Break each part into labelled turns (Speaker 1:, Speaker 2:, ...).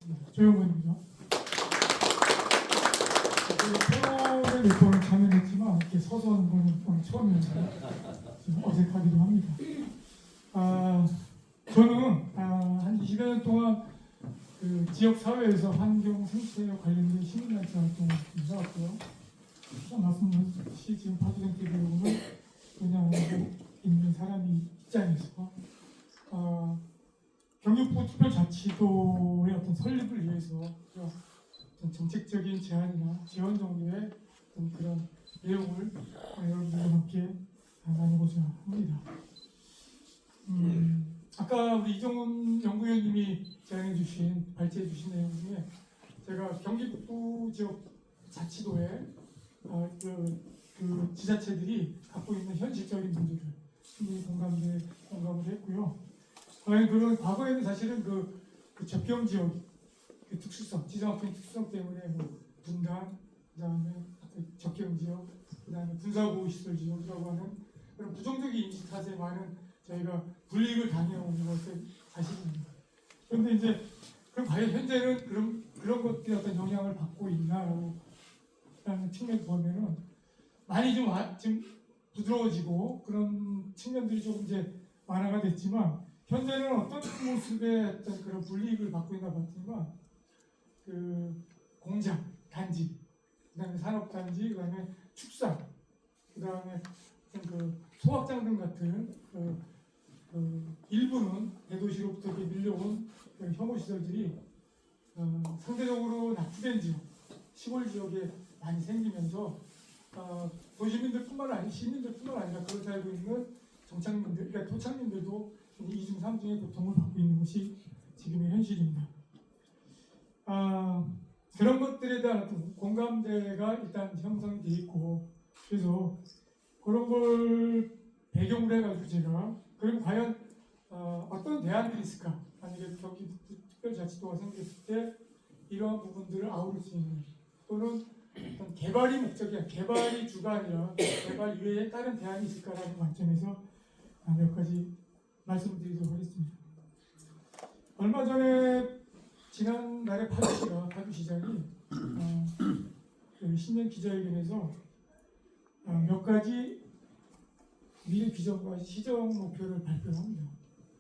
Speaker 1: 모시겠습니다. 조영건입니다. 토론에 몇 번을 참여했지만 이렇게 서서 하는 거는 오늘 처음이어서 좀 어색하기도 합니다. 저는 한 20여 년 동안 그 지역 사회에서 환경 생태와 관련된 시민단체 활동을 좀 해왔고요. 말씀드렸듯이 지금 파주 생태 교육을 운영하고 있는 사람이 입장에서 경기북부 특별자치도의 어떤 설립을 위해서 어떤 정책적인 제안이나 지원 정도의 어떤 그런 내용을 여러분들과 함께 나누고자 합니다. 아까 우리 이정훈 연구위원님이 제안해주신 발제해주신 내용 중에 제가 경기북부 지역 자치도의 그 지자체들이 갖고 있는 현실적인 문제를 충분히 공감을 했고요. 그런 과거에는 사실은 그 접경 지역 그 특수성, 지정학적 특수성 때문에 뭐 분당, 그다음에 접경 지역, 그다음에 군사보호 시설 지역이라고 하는 그런 부정적인 인식 탓에 많은 저희가 불이익을 당해오는 것은 사실입니다. 그런데 이제 그럼 과연 현재는 그런 것들이 어떤 영향을 받고 있나라는 측면을 보면은 많이 좀 부드러워지고 그런 측면들이 조금 이제 완화가 됐지만 현재는 어떤 모습의 어떤 그런 불이익을 받고 있나 봤지만 그 공장, 단지, 그다음에 산업 단지, 그다음에 축산, 그다음에 그 소확장 등 같은 일부는 대도시로부터 밀려온 혐오 시설들이 상대적으로 낙후된 지역, 시골 지역에 많이 생기면서 도시민들뿐만 아니라 시민들뿐만 아니라 그걸 살고 있는 정착민들, 그러니까 토착민들도 이중 삼중의 고통을 받고 있는 것이 지금의 현실입니다. 그런 것들에 대한 어떤 공감대가 일단 형성이 돼 있고 그래서 그런 걸 배경으로 해가지고 제가 그럼 과연 어떤 대안들이 있을까? 만약에 경기북부 특별자치도가 생겼을 때 이러한 부분들을 아우를 수 있는 또는 어떤 개발이 목적이야 개발이 주가 아니라 개발 이외에 다른 대안이 있을까라는 관점에서 몇 가지 말씀드리도록 하겠습니다. 얼마 전에 지난날에 파주시장이 신년 기자회견에서 몇 가지 미래 비전과 시정 목표를 발표합니다.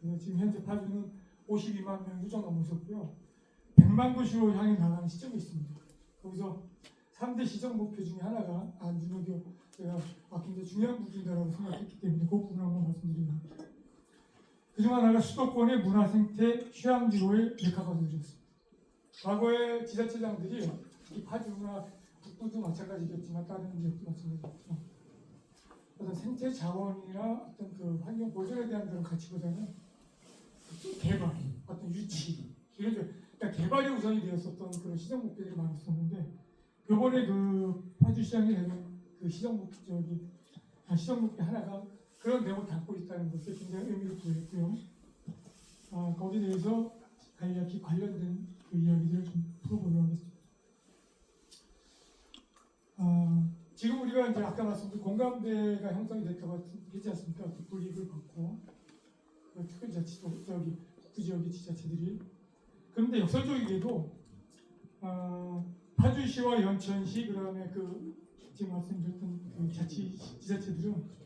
Speaker 1: 그래서 지금 현재 파주는 52만 명 훌쩍 넘으셨고요. 100만 도시로 향해 나가는 시점이 있습니다. 거기서 3대 시정 목표 중에 하나가 제가 굉장히 중요한 부분이라고 생각했기 때문에 그 부분을 한번 말씀드립니다. 그중 하나가 수도권의 문화 생태 휴양지로의 메카가 되어졌습니다. 과거에 지자체장들이 특히 파주나 북부도 마찬가지겠지만 다른 지역도 마찬가지겠지만 어떤 생태 자원이나 어떤 그 환경 보존에 대한 그런 가치보다는 개발, 어떤 유치 이런 그러니까 개발이 우선이 되었었던 그런 시정 목표들이 많았었는데 이번에 그 파주시장이 되는 그 시정 목표 하나가 그런 내용을 담고 있다는 것에 굉장히 의미를 부여했고요. 거기에 대해서 간략히 관련된 그 이야기들을 좀 풀어보도록 하겠습니다. 지금 우리가 이제 아까 말씀드린 공감대가 형성이 됐다고 했지 않습니까? 불이익을 받고 특별자치도 북부 지역의 지자체들이 그런데 역설적이게도 파주시와 연천시 그다음에 지금 말씀드렸던 그 지자체들은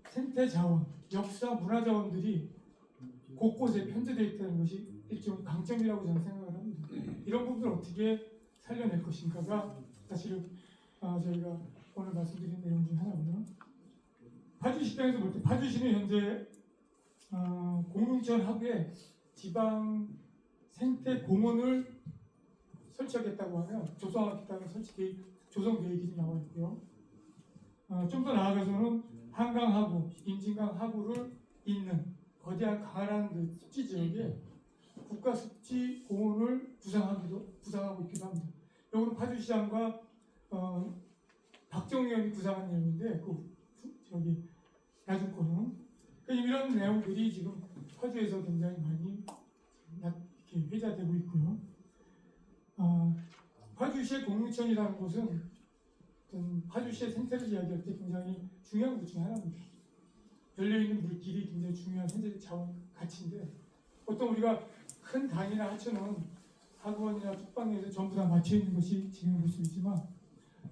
Speaker 1: 생태 자원, 역사 문화 자원들이 곳곳에 편제되어 있다는 것이 일종의 강점이라고 저는 생각을 합니다. 이런 부분을 어떻게 살려낼 것인가가 사실은 저희가 오늘 말씀드린 내용 중 하나고요. 파주시 입장에서 볼 때 파주시는 현재 공릉천 하구에 지방 생태 공원을 설치하겠다고 하면 조성하겠다는 조성 계획이 나와 있고요. 좀 더 나아가서는 한강 하구, 임진강 하구를 잇는 거대한 강한 그 습지 지역에 국가 습지 공원을 구상하고 있기도 합니다. 이거는 파주시장과 박정희 의원이 구상한 내용인데 야주권은 이런 내용들이 지금 파주에서 굉장히 많이 이렇게 회자되고 있고요. 파주시의 공릉천이라는 곳은 파주시의 생태를 이야기할 때 굉장히 중요한 것 중에 하나입니다. 열려있는 물길이 굉장히 중요한 현재적 자원 가치인데 보통 우리가 큰 강이나 하천은 학원이나 뚝방에서 전부 다 맞춰 있는 것이 지금의 모습이지만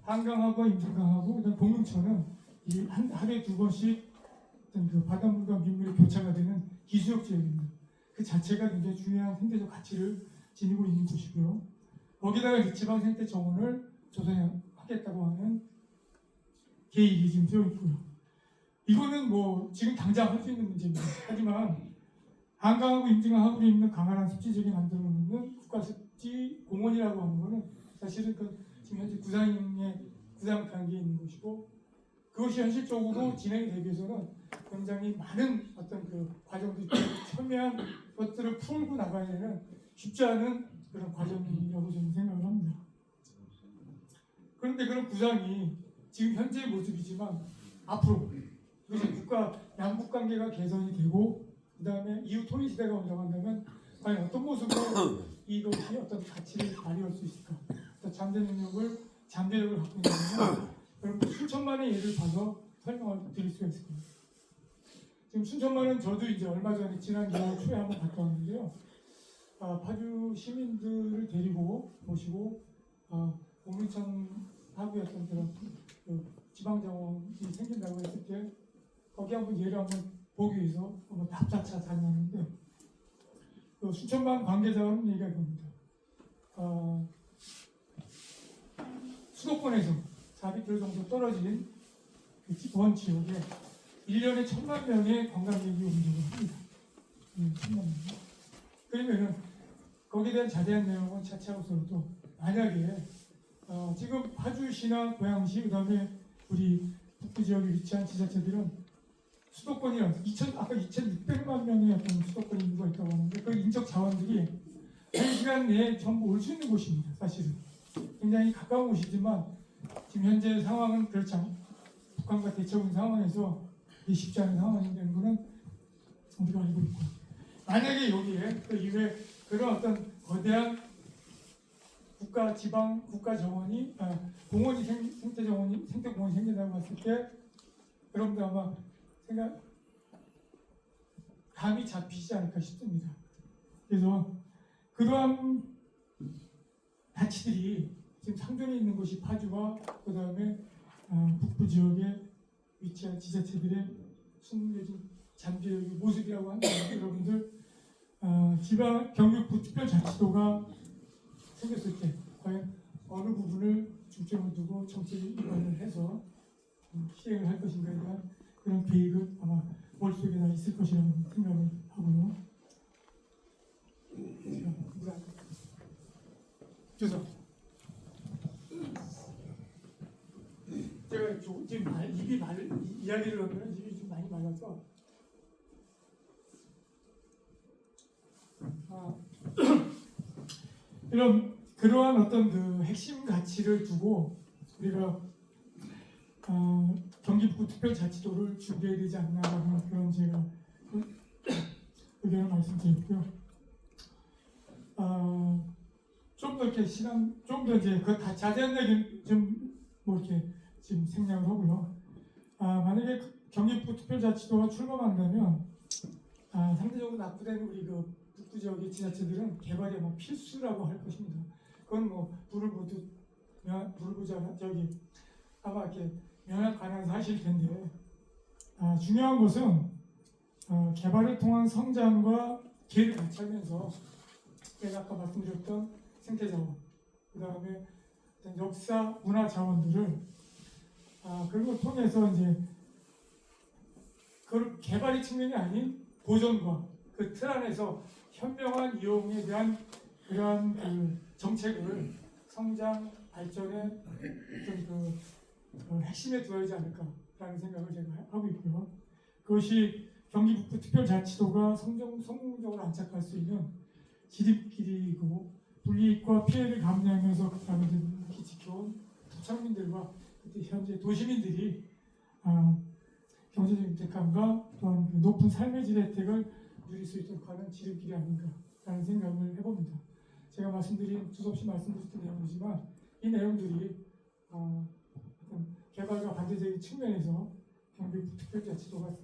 Speaker 1: 한강하고 임진강하고 그다음 공릉천은 이 하루에 2번씩 어떤 그 바닷물과 민물의 교차가 되는 기수역 지역입니다. 그 자체가 굉장히 중요한 생태적 가치를 지니고 있는 곳이고요. 거기다가 이제 지방 생태 정원을 조성하겠다고 하는 계획이 지금 되어 있고요. 이거는 뭐 지금 당장 할 수 있는 문제입니다. 하지만 한강하고 임진강하고 있는 강한한 습지지역에 만들어 놓는 국가습지 공원이라고 하는 거는 사실은 그 지금 현재 구상 단계에 있는 것이고 그것이 현실적으로 진행이 되기 위해서는 굉장히 많은 어떤 그 과정들이 첨예한 것들을 풀고 나가야 되는 쉽지 않은 그런 과정이라고 저는 생각을 합니다. 그런데 그런 구상이 지금 현재의 모습이지만 앞으로 그것이 양국 관계가 개선이 되고 그 다음에 이후 통일 시대가 온다면 과연 어떤 모습으로 이것이 어떤 가치를 발휘할 수 있을까? 잠재력을 갖고 있는 여러분 수천만의 예를 봐서 설명을 드릴 수가 있을 겁니다. 지금 순천만은 저도 이제 얼마 전에 지난 2월 초에 한번 갔다 왔는데요. 파주 시민들을 데리고 모시고 공릉천 하구의 어떤 그런 그 지방정원이 생긴다고 했을 때 거기 한번 예를 한번 보기 위해서 한번 답사차 다녀왔는데 그 순천만 관계자가 하는 얘기가 이겁니다. 수도권에서 400km 정도 떨어진 그 원 지역에 1년에 1,000만 명의 관광객이 움직임을 합니다. 1,000만 명. 그러면은 거기에 대한 자세한 내용은 차치하고서도 만약에 지금 파주시나 고양시 그다음에 우리 북부 지역에 위치한 지자체들은 수도권이랑 아까 2,600만 명의 어떤 수도권 인구가 있다고 하는데 그 인적 자원들이 1시간 내에 전부 올 수 있는 곳입니다. 사실은 굉장히 가까운 곳이지만 지금 현재 상황은 그렇지 않고 북한과 대처군 상황에서 쉽지 않은 상황이 되는 것은 우리가 알고 있고 만약에 여기에 그 이외에 그런 어떤 거대한 국가 정원이 공원이 생태 공원이 생긴다고 봤을 때 여러분들 아마 감이 잡히지 않을까 싶습니다. 그래서 그러한 가치들이 지금 상존해 있는 곳이 파주와 그 다음에 북부 지역에 위치한 지자체들의 숨겨진 잠재력의 모습이라고 하는 여러분들 지방 경기북부 특별자치도가 생겼을 때 과연 어느 부분을 중점을 두고 정책 입안을 해서 시행을 할 것인가에 대한 그런 계획은 아마 머릿속에 다 있을 것이라고 생각을 하고요. 그래서 제가 지금 이야기를 하면 입이 좀 많이 말라서 그러한 어떤 그 핵심 가치를 두고 우리가 경기북부 특별자치도를 준비해야 되지 않나라는 그런 제가 의견을 말씀드렸고요. 좀 더 이렇게 좀 더 이제 그 자세한 얘기는 좀 뭐 이렇게 지금 생략을 하고요. 만약에 경기북부 특별자치도가 출범한다면 상대적으로 낙후된 우리 그 북부 지역의 지자체들은 개발이 아마 필수라고 할 것입니다. 그건 뭐 불을 보자 저기 아마 이렇게 명확한 사실일 텐데 중요한 것은 개발을 통한 성장과 기회를 같이 하면서 제가 아까 말씀드렸던 생태자원 그 다음에 역사 문화 자원들을 그런 걸 통해서 이제 그 개발의 측면이 아닌 보존과 그 틀 안에서 현명한 이용에 대한 그러한 그 정책을 성장 발전의 어떤 그 핵심에 두어야 하지 않을까라는 생각을 제가 하고 있고요. 그것이 경기북부 특별자치도가 성공적으로 안착할 수 있는 지름길이고 불이익과 피해를 감내하면서 그다음에 지켜온 토착민들과 현재 도시민들이 경제적 획득감과 또한 그 높은 삶의 질 혜택을 누릴 수 있도록 하는 지름길이 아닌가라는 생각을 해봅니다. 제가 두서없이 말씀드렸던 내용이지만 이 내용들이 개발과 반대적인 측면에서 경기북부 특별자치도가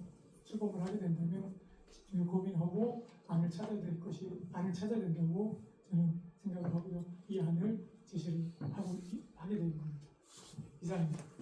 Speaker 1: 출범을 하게 된다면 고민하고 안을 찾아야 된다고 저는 생각을 하고요. 이 안을 제시를 하게 된 겁니다. 이상입니다.